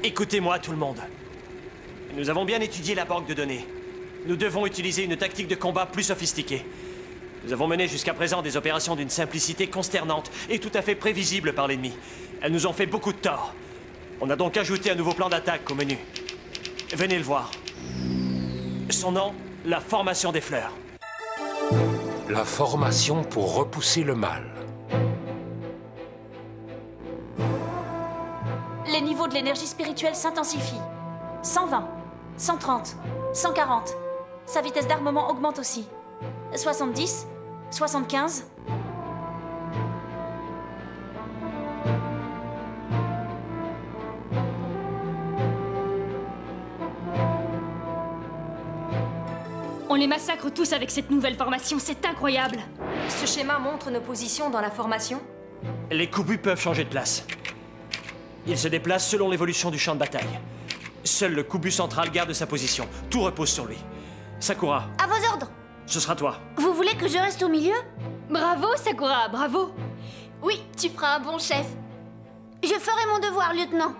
Écoutez-moi, tout le monde. Nous avons bien étudié la banque de données. Nous devons utiliser une tactique de combat plus sophistiquée. Nous avons mené jusqu'à présent des opérations d'une simplicité consternante et tout à fait prévisible par l'ennemi. Elles nous ont fait beaucoup de tort. On a donc ajouté un nouveau plan d'attaque au menu. Venez le voir. Son nom, la formation des fleurs. La formation pour repousser le mal. Les niveaux de l'énergie spirituelle s'intensifient. 120, 130, 140. Sa vitesse d'armement augmente aussi. 70, 75. On les massacre tous avec cette nouvelle formation, c'est incroyable. Ce schéma montre nos positions dans la formation. Les Kubu peuvent changer de place. Ils se déplacent selon l'évolution du champ de bataille. Seul le Kubu central garde sa position. Tout repose sur lui. Sakura, À vos ordres. ce sera toi. Vous voulez que je reste au milieu? Bravo, Sakura, bravo. Oui, tu feras un bon chef. Je ferai mon devoir, lieutenant.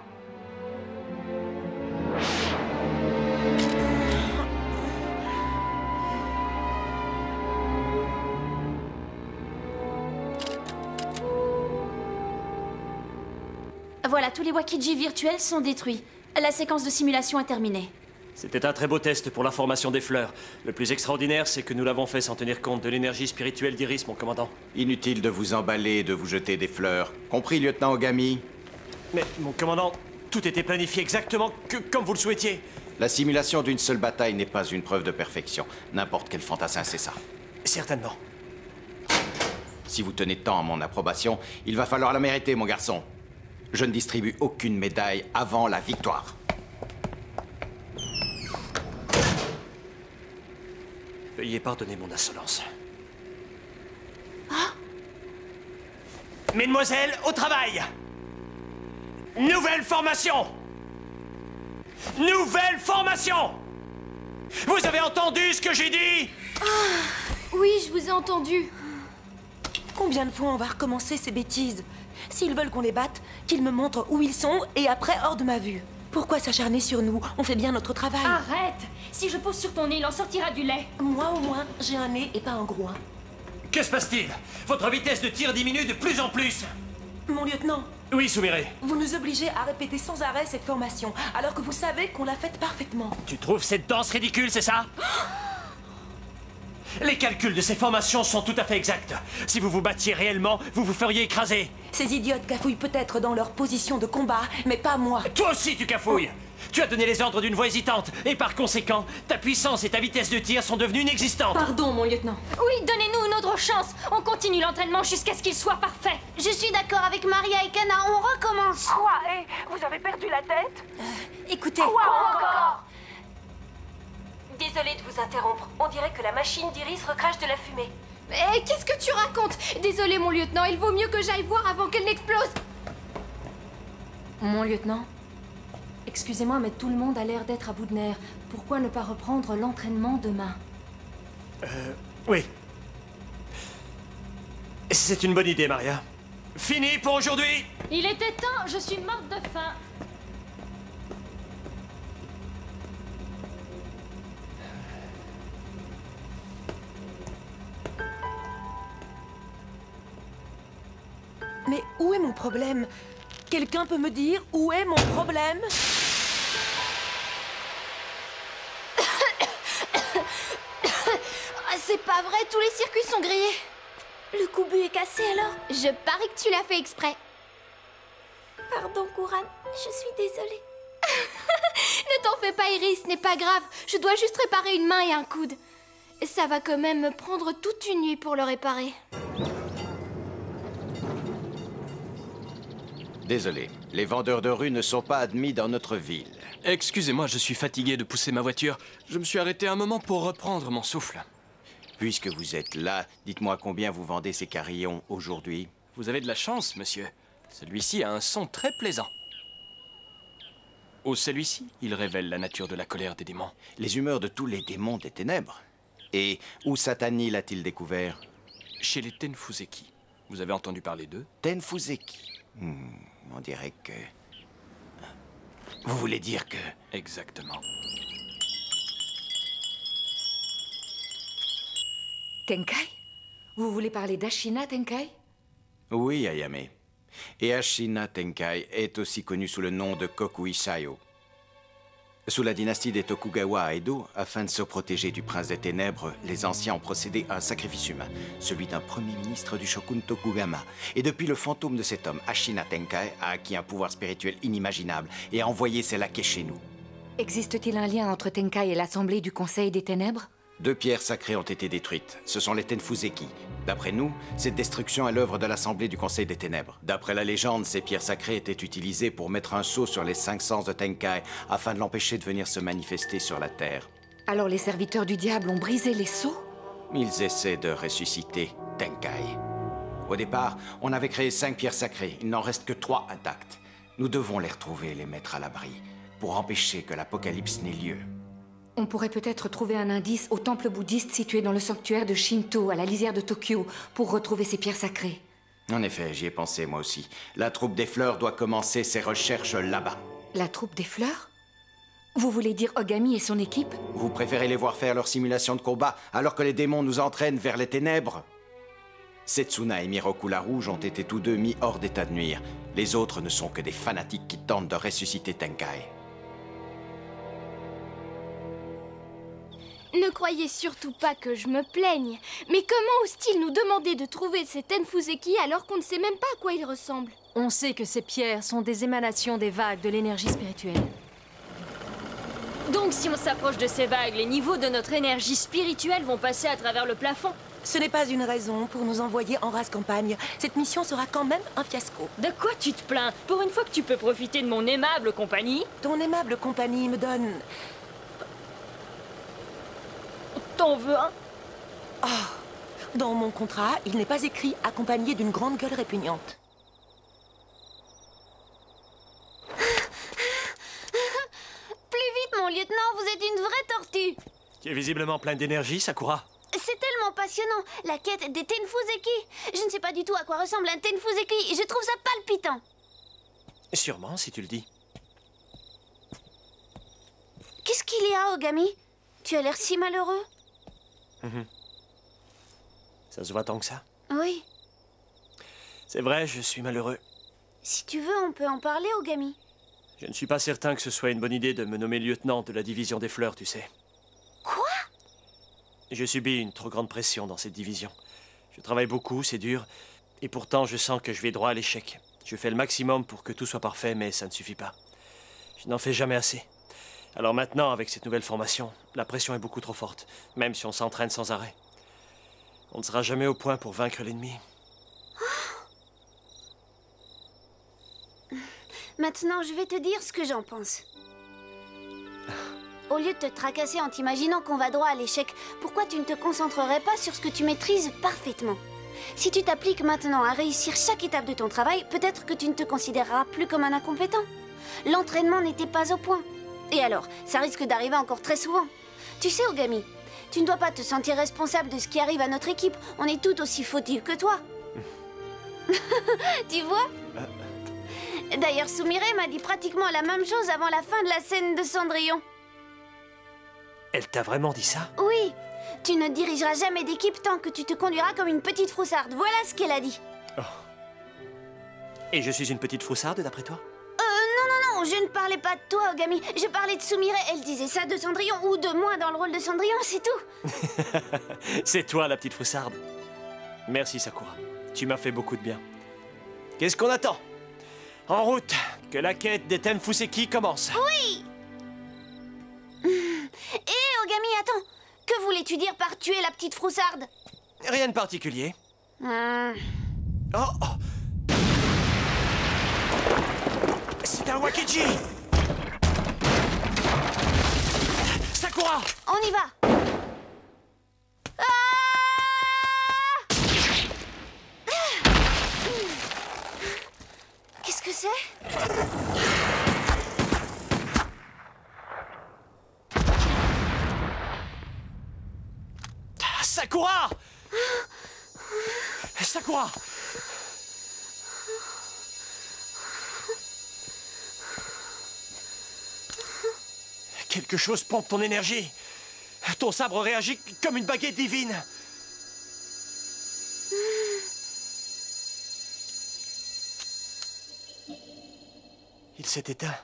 Voilà, tous les Wakiji virtuels sont détruits. La séquence de simulation est terminée. C'était un très beau test pour la formation des fleurs. Le plus extraordinaire, c'est que nous l'avons fait sans tenir compte de l'énergie spirituelle d'Iris, mon commandant. Inutile de vous emballer et de vous jeter des fleurs. Compris, lieutenant Ogami? Mais, mon commandant, tout était planifié exactement comme vous le souhaitiez. La simulation d'une seule bataille n'est pas une preuve de perfection. N'importe quel fantassin sait ça. Certainement. Si vous tenez tant à mon approbation, il va falloir la mériter, mon garçon. Je ne distribue aucune médaille avant la victoire. Veuillez pardonner mon insolence. Mesdemoiselles, au travail! Nouvelle formation! Nouvelle formation! Vous avez entendu ce que j'ai dit? Oui, je vous ai entendu. Combien de fois on va recommencer ces bêtises? S'ils veulent qu'on les batte, qu'ils me montrent où ils sont et après hors de ma vue. Pourquoi s'acharner sur nous? On fait bien notre travail. Arrête. Si je pose sur ton nez, il en sortira du lait. Moi au moins, j'ai un nez et pas un groin. Que se passe-t-il? Votre vitesse de tir diminue de plus en plus. Mon lieutenant, Oui, Sumire. vous nous obligez à répéter sans arrêt cette formation, alors que vous savez qu'on l'a faite parfaitement. Tu trouves cette danse ridicule, c'est ça? Les calculs de ces formations sont tout à fait exacts. Si vous vous battiez réellement, vous vous feriez écraser. Ces idiotes cafouillent peut-être dans leur position de combat, mais pas moi. Toi aussi, tu cafouilles. Tu as donné les ordres d'une voix hésitante, et par conséquent, ta puissance et ta vitesse de tir sont devenues inexistantes. Pardon, mon lieutenant. Oui, donnez-nous une autre chance. On continue l'entraînement jusqu'à ce qu'il soit parfait. Je suis d'accord avec Maria et Kana, on recommence. Quoi? Vous avez perdu la tête? Écoutez. Encore. Désolée de vous interrompre. On dirait que la machine d'Iris recrache de la fumée. Mais qu'est-ce que tu racontes? Désolé, mon lieutenant, il vaut mieux que j'aille voir avant qu'elle n'explose. Mon lieutenant, excusez-moi, mais tout le monde a l'air d'être à bout de nerfs. Pourquoi ne pas reprendre l'entraînement demain? Oui. C'est une bonne idée, Maria. Fini pour aujourd'hui. Il était temps, je suis morte de faim. Mais où est mon problème? Quelqu'un peut me dire où est mon problème? C'est pas vrai, tous les circuits sont grillés. Le Kubu est cassé alors? Je parie que tu l'as fait exprès. Pardon, Kuran, je suis désolée. Ne t'en fais pas, Iris, ce n'est pas grave. Je dois juste réparer une main et un coude. Ça va quand même me prendre toute une nuit pour le réparer. Désolé, les vendeurs de rue ne sont pas admis dans notre ville. Excusez-moi, je suis fatigué de pousser ma voiture. Je me suis arrêté un moment pour reprendre mon souffle. Puisque vous êtes là, dites-moi combien vous vendez ces carillons aujourd'hui? Vous avez de la chance, monsieur. Celui-ci a un son très plaisant. Oh, celui-ci, il révèle la nature de la colère des démons. Les humeurs de tous les démons des ténèbres. Et où Satani l'a-t-il découvert? Chez les Tenfuzeki. Vous avez entendu parler d'eux? Tenfuzeki. On dirait que... Vous voulez dire que... Exactement. Tenkai? Vous voulez parler d'Ashina Tenkai? Oui, Ayame. Et Ashina Tenkai est aussi connue sous le nom de Kokui Sayo. Sous la dynastie des Tokugawa à Edo, afin de se protéger du prince des ténèbres, les anciens ont procédé à un sacrifice humain, celui d'un premier ministre du shogun Tokugama. Et depuis, le fantôme de cet homme, Ashina Tenkai, a acquis un pouvoir spirituel inimaginable et a envoyé ses laquais chez nous. Existe-t-il un lien entre Tenkai et l'Assemblée du Conseil des Ténèbres? 2 pierres sacrées ont été détruites. Ce sont les Tenfuzeki. D'après nous, cette destruction est l'œuvre de l'Assemblée du Conseil des Ténèbres. D'après la légende, ces pierres sacrées étaient utilisées pour mettre un sceau sur les 5 sens de Tenkai afin de l'empêcher de venir se manifester sur la Terre. Alors les serviteurs du diable ont brisé les sceaux? Ils essaient de ressusciter Tenkai. Au départ, on avait créé 5 pierres sacrées. Il n'en reste que 3 intactes. Nous devons les retrouver et les mettre à l'abri pour empêcher que l'apocalypse n'ait lieu. On pourrait peut-être trouver un indice au temple bouddhiste situé dans le sanctuaire de Shinto, à la lisière de Tokyo, pour retrouver ces pierres sacrées. En effet, j'y ai pensé moi aussi. La troupe des fleurs doit commencer ses recherches là-bas. La troupe des fleurs? Vous voulez dire Ogami et son équipe? Vous préférez les voir faire leur simulation de combat alors que les démons nous entraînent vers les ténèbres? Setsuna et Miroku la Rouge ont été tous deux mis hors d'état de nuire. Les autres ne sont que des fanatiques qui tentent de ressusciter Tenkai. Ne croyez surtout pas que je me plaigne. Mais comment osent-ils nous demander de trouver ces Tenfuzeki alors qu'on ne sait même pas à quoi ils ressemblent? On sait que ces pierres sont des émanations des vagues de l'énergie spirituelle. Donc si on s'approche de ces vagues, les niveaux de notre énergie spirituelle vont passer à travers le plafond. Ce n'est pas une raison pour nous envoyer en race campagne. Cette mission sera quand même un fiasco. De quoi tu te plains? Pour une fois que tu peux profiter de mon aimable compagnie. Ton aimable compagnie me donne... T'en veux un? Oh, dans mon contrat, il n'est pas écrit accompagné d'une grande gueule répugnante. Plus vite, mon lieutenant, vous êtes une vraie tortue. Tu es visiblement plein d'énergie, Sakura. C'est tellement passionnant, la quête des Tenfuzeki. Je ne sais pas du tout à quoi ressemble un Tenfuzeki. Je trouve ça palpitant. Sûrement, si tu le dis. Qu'est-ce qu'il y a, Ogami? Tu as l'air si malheureux. Ça se voit tant que ça? Oui. C'est vrai, je suis malheureux. Si tu veux, on peut en parler, Ogami. Je ne suis pas certain que ce soit une bonne idée de me nommer lieutenant de la division des fleurs, tu sais. Quoi? Je subis une trop grande pression dans cette division. Je travaille beaucoup, c'est dur, et pourtant je sens que je vais droit à l'échec. Je fais le maximum pour que tout soit parfait, mais ça ne suffit pas. Je n'en fais jamais assez. Alors maintenant, avec cette nouvelle formation, la pression est beaucoup trop forte, même si on s'entraîne sans arrêt. On ne sera jamais au point pour vaincre l'ennemi. Maintenant, je vais te dire ce que j'en pense. Au lieu de te tracasser en t'imaginant qu'on va droit à l'échec, pourquoi tu ne te concentrerais pas sur ce que tu maîtrises parfaitement? Si tu t'appliques maintenant à réussir chaque étape de ton travail, peut-être que tu ne te considéreras plus comme un incompétent. L'entraînement n'était pas au point. Et alors, ça risque d'arriver encore très souvent. Tu sais, Ogami, tu ne dois pas te sentir responsable de ce qui arrive à notre équipe. On est tout aussi fautifs que toi. Tu vois? D'ailleurs, Sumire m'a dit pratiquement la même chose avant la fin de la scène de Cendrillon. Elle t'a vraiment dit ça? Oui, tu ne dirigeras jamais d'équipe tant que tu te conduiras comme une petite froussarde. Voilà ce qu'elle a dit. Oh. Et je suis une petite froussarde, d'après toi? Non, je ne parlais pas de toi, Ogami. Je parlais de Sumire. Elle disait ça de Cendrillon ou de moi dans le rôle de Cendrillon, c'est tout. C'est toi, la petite froussarde. Merci, Sakura. Tu m'as fait beaucoup de bien. Qu'est-ce qu'on attend? En route, que la quête des Tenfuzeki commence. Oui. Hé, Ogami, attends. Que voulais-tu dire par tuer la petite froussarde? Rien de particulier. Oh, oh. C'est un Wakiji! Sakura! On y va! Qu'est-ce que c'est? Sakura! Sakura! Quelque chose pompe ton énergie. Ton sabre réagit comme une baguette divine. Il s'est éteint.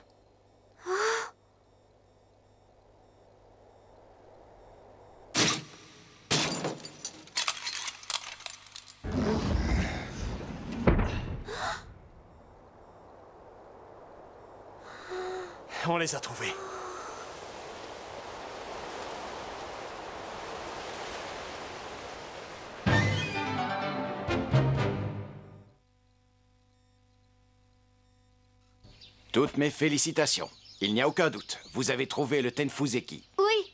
On les a trouvés. Toutes mes félicitations. Il n'y a aucun doute. Vous avez trouvé le Tenfuzeki. Oui.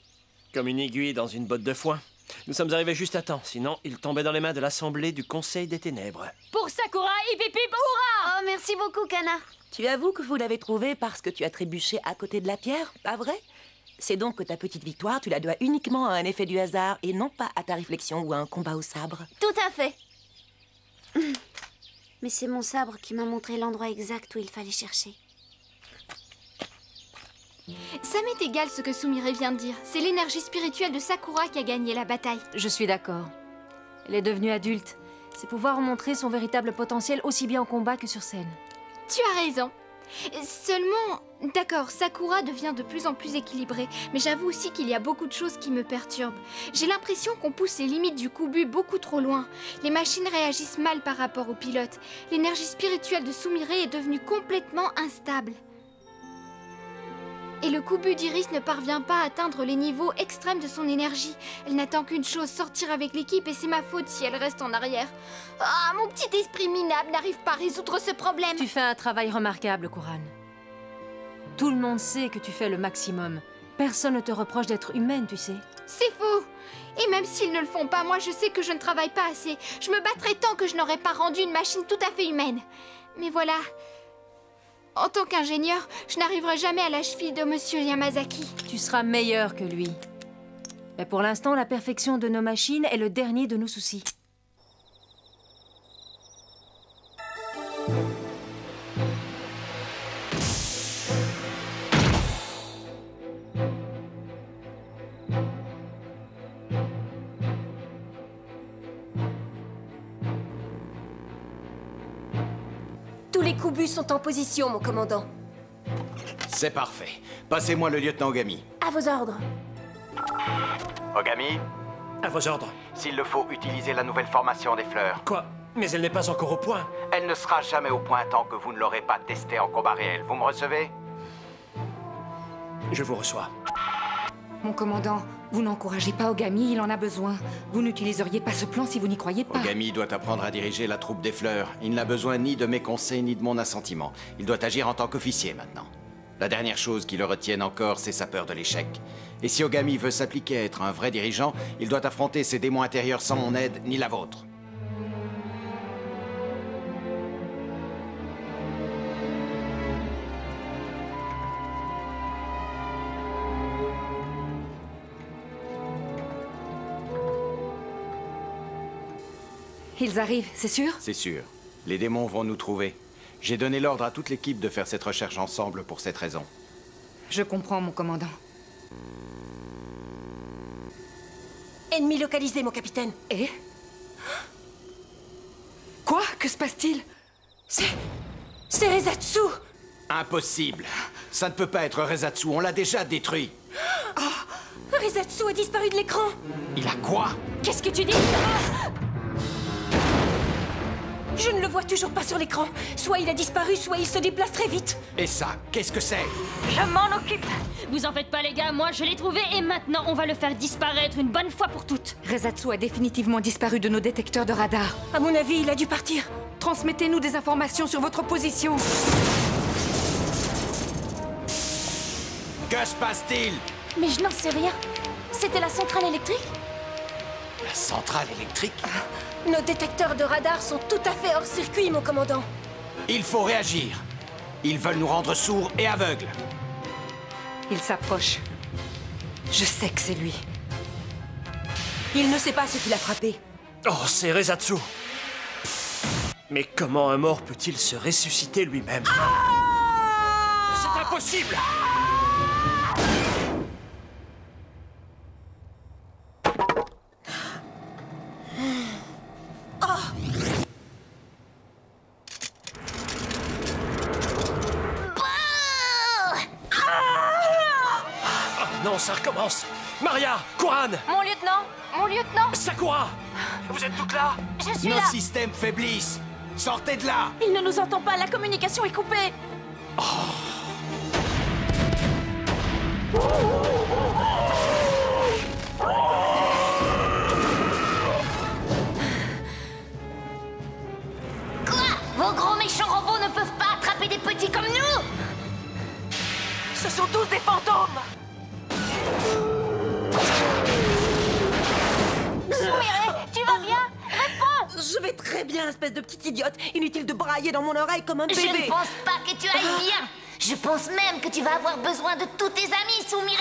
Comme une aiguille dans une botte de foin. Nous sommes arrivés juste à temps, sinon il tombait dans les mains de l'Assemblée du Conseil des Ténèbres. Pour Sakura, hip hip hip, hurrah! Oh, merci beaucoup, Kana. Tu avoues que vous l'avez trouvé parce que tu as trébuché à côté de la pierre, pas vrai? C'est donc que ta petite victoire, tu la dois uniquement à un effet du hasard et non pas à ta réflexion ou à un combat au sabre. Tout à fait. Mais c'est mon sabre qui m'a montré l'endroit exact où il fallait chercher. Ça m'est égal ce que Sumire vient de dire. C'est l'énergie spirituelle de Sakura qui a gagné la bataille. Je suis d'accord. Elle est devenue adulte. C'est pouvoir montrer son véritable potentiel aussi bien en combat que sur scène. Tu as raison. Seulement, d'accord, Sakura devient de plus en plus équilibrée, mais j'avoue aussi qu'il y a beaucoup de choses qui me perturbent. J'ai l'impression qu'on pousse les limites du Kubu beaucoup trop loin. Les machines réagissent mal par rapport aux pilotes. L'énergie spirituelle de Sumire est devenue complètement instable. Et le Kubu d'Iris ne parvient pas à atteindre les niveaux extrêmes de son énergie. Elle n'attend qu'une chose, sortir avec l'équipe, et c'est ma faute si elle reste en arrière. Ah, mon petit esprit minable n'arrive pas à résoudre ce problème. Tu fais un travail remarquable, Kuran. Tout le monde sait que tu fais le maximum. Personne ne te reproche d'être humaine, tu sais. C'est faux. Et même s'ils ne le font pas, moi je sais que je ne travaille pas assez. Je me battrai tant que je n'aurai pas rendu une machine tout à fait humaine. Mais voilà... En tant qu'ingénieur, je n'arriverai jamais à la cheville de Monsieur Yamazaki. Tu seras meilleur que lui. Mais pour l'instant, la perfection de nos machines est le dernier de nos soucis. Tous les Kubus sont en position, mon commandant. C'est parfait. Passez-moi le lieutenant Ogami. À vos ordres. Ogami, À vos ordres. s'il le faut, utilisez la nouvelle formation des fleurs. Quoi? Mais elle n'est pas encore au point. Elle ne sera jamais au point tant que vous ne l'aurez pas testée en combat réel. Vous me recevez? Je vous reçois. Mon commandant, vous n'encouragez pas Ogami, il en a besoin. Vous n'utiliseriez pas ce plan si vous n'y croyez pas. Ogami doit apprendre à diriger la troupe des fleurs. Il n'a besoin ni de mes conseils ni de mon assentiment. Il doit agir en tant qu'officier maintenant. La dernière chose qui le retienne encore, c'est sa peur de l'échec. Et si Ogami veut s'appliquer à être un vrai dirigeant, il doit affronter ses démons intérieurs sans mon aide ni la vôtre. Ils arrivent, c'est sûr? C'est sûr. Les démons vont nous trouver. J'ai donné l'ordre à toute l'équipe de faire cette recherche ensemble pour cette raison. Je comprends, mon commandant. Ennemi localisé, mon capitaine. Et? Quoi? Que se passe-t-il? C'est Rezatsu! Impossible. Ça ne peut pas être Rezatsu, on l'a déjà détruit. Oh, Rezatsu a disparu de l'écran. Il a quoi? Qu'est-ce que tu dis? Je ne le vois toujours pas sur l'écran. Soit il a disparu, soit il se déplace très vite. Et ça, qu'est-ce que c'est? Je m'en occupe. Vous en faites pas, les gars, moi je l'ai trouvé et maintenant on va le faire disparaître une bonne fois pour toutes. Rezatsu a définitivement disparu de nos détecteurs de radar. À mon avis, il a dû partir. Transmettez-nous des informations sur votre position. Que se passe-t-il? Mais je n'en sais rien. C'était la centrale électrique? La centrale électrique? Nos détecteurs de radar sont tout à fait hors circuit, mon commandant. Il faut réagir. Ils veulent nous rendre sourds et aveugles. Il s'approche. Je sais que c'est lui. Il ne sait pas ce qui l'a frappé. Oh, c'est Rezatsu. Mais comment un mort peut-il se ressusciter lui-même? C'est impossible! non, ça recommence. Maria, Kuran, Mon lieutenant! Mon lieutenant! Sakura, vous êtes toutes là? Je suis Nos là! systèmes faiblissent. Sortez de là. Il ne nous entend pas, la communication est coupée! Quoi? Vos gros méchants robots ne peuvent pas attraper des petits comme nous? Ce sont tous des fantômes! Sumire, tu vas bien? Réponds! Je vais très bien, espèce de petite idiote. Inutile de brailler dans mon oreille comme un bébé. Je ne pense pas que tu ailles bien. Je pense même que tu vas avoir besoin de tous tes amis, Sumire.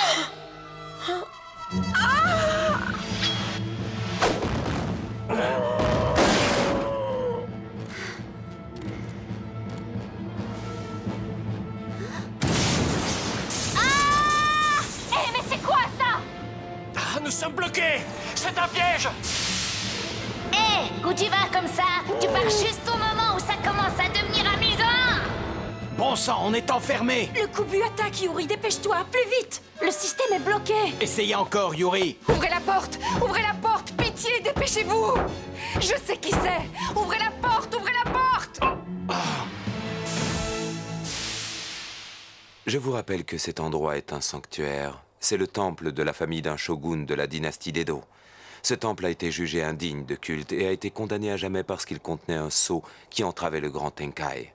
Eh, mais c'est quoi ça? Ah, nous sommes bloqués! C'est un piège! Hé, où tu vas comme ça? Tu pars juste au moment où ça commence à devenir amusant. Bon sang, on est enfermés. Le Kubu attaque, Yuri, dépêche-toi, plus vite! Le système est bloqué! Essayez encore, Yuri. Ouvrez la porte! Ouvrez la porte! Pitié, dépêchez-vous! Je sais qui c'est! Ouvrez la porte! Ouvrez la porte! Je vous rappelle que cet endroit est un sanctuaire. C'est le temple de la famille d'un shogun de la dynastie d'Edo. Ce temple a été jugé indigne de culte et a été condamné à jamais parce qu'il contenait un sceau qui entravait le grand Tenkai.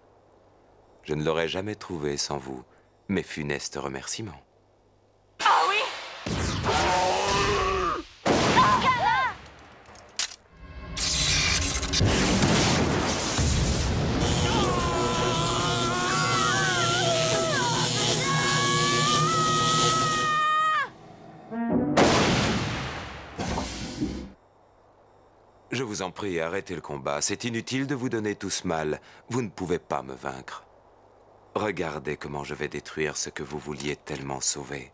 Je ne l'aurais jamais trouvé sans vous. Mes funestes remerciements. Ah oui? Je vous en prie, arrêtez le combat. C'est inutile de vous donner tous mal. Vous ne pouvez pas me vaincre. Regardez comment je vais détruire ce que vous vouliez tellement sauver.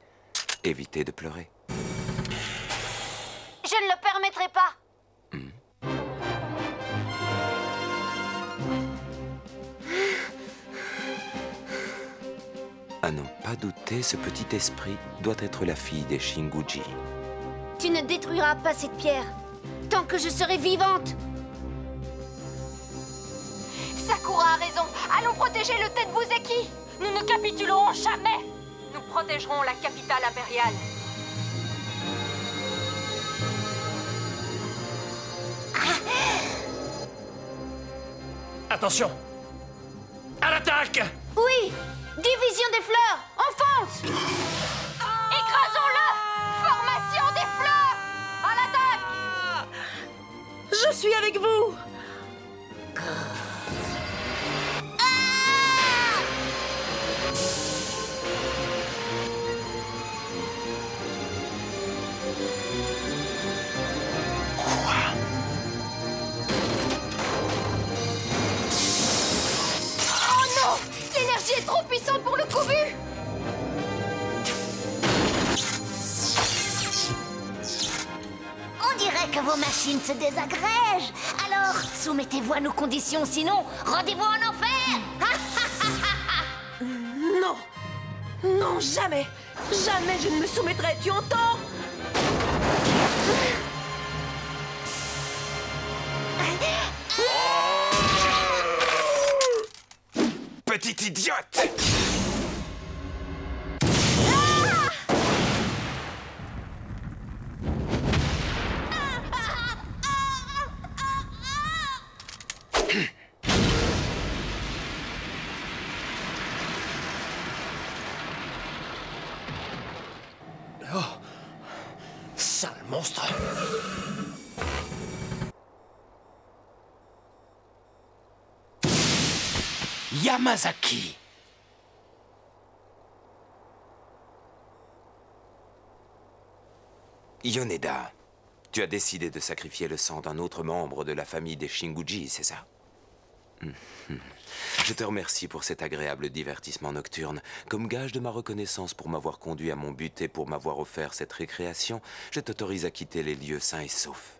Évitez de pleurer. Je ne le permettrai pas. À n'en pas douter, ce petit esprit doit être la fille des Shinguji. Tu ne détruiras pas cette pierre tant que je serai vivante. Sakura a raison. Allons protéger le Tenbuzeki. Nous ne capitulerons jamais. Nous protégerons la capitale impériale. Attention! À l'attaque! Oui, division des fleurs, enfonce! Écrasons-le! Formation des fleurs! À l'attaque! Je suis avec vous! Oh non! L'énergie est trop puissante pour le Kubu! On dirait que vos machines se désagrègent. Alors, soumettez-vous à nos conditions, sinon, rendez-vous en enfer! Non! Non, jamais! Jamais je ne me soumettrai, tu entends? Petite idiote! Oh! Sale monstre! Yamazaki! Yoneda, tu as décidé de sacrifier le sang d'un autre membre de la famille des Shinguji, c'est ça? Je te remercie pour cet agréable divertissement nocturne. Comme gage de ma reconnaissance pour m'avoir conduit à mon but et pour m'avoir offert cette récréation, je t'autorise à quitter les lieux sains et saufs.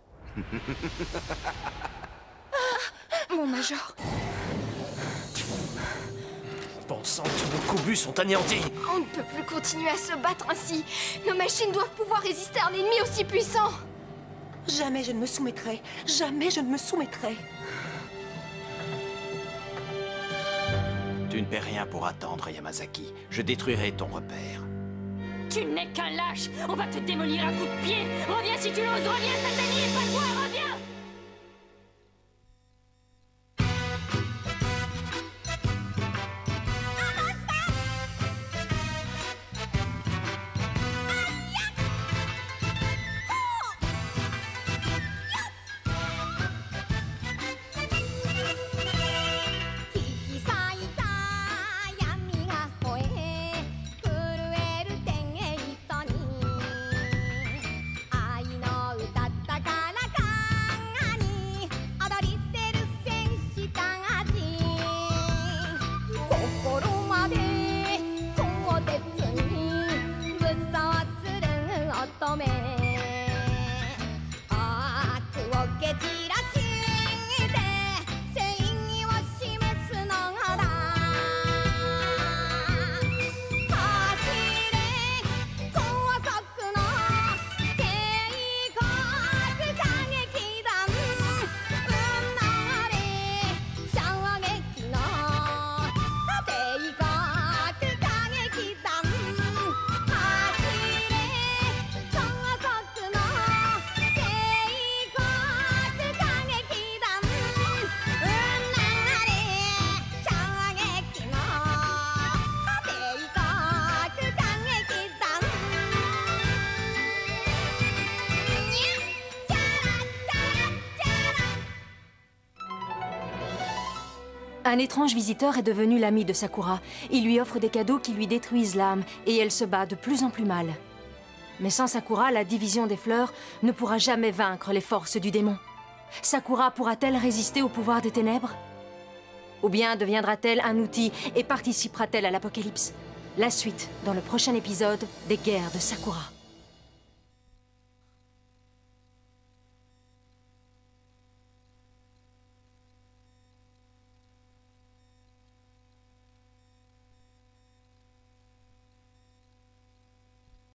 Mon major. Bon sang, tous nos Kobu sont anéantis. On ne peut plus continuer à se battre ainsi. Nos machines doivent pouvoir résister à un ennemi aussi puissant. Jamais je ne me soumettrai. Jamais je ne me soumettrai. Tu ne perds rien pour attendre, Yamazaki. Je détruirai ton repère. Tu n'es qu'un lâche. On va te démolir à coups de pied. Reviens si tu l'oses, reviens, Satani, et pas toi, reviens. Un étrange visiteur est devenu l'ami de Sakura. Il lui offre des cadeaux qui lui détruisent l'âme et elle se bat de plus en plus mal. Mais sans Sakura, la division des fleurs ne pourra jamais vaincre les forces du démon. Sakura pourra-t-elle résister au pouvoir des ténèbres? Ou bien deviendra-t-elle un outil et participera-t-elle à l'apocalypse? La suite dans le prochain épisode des Guerres de Sakura.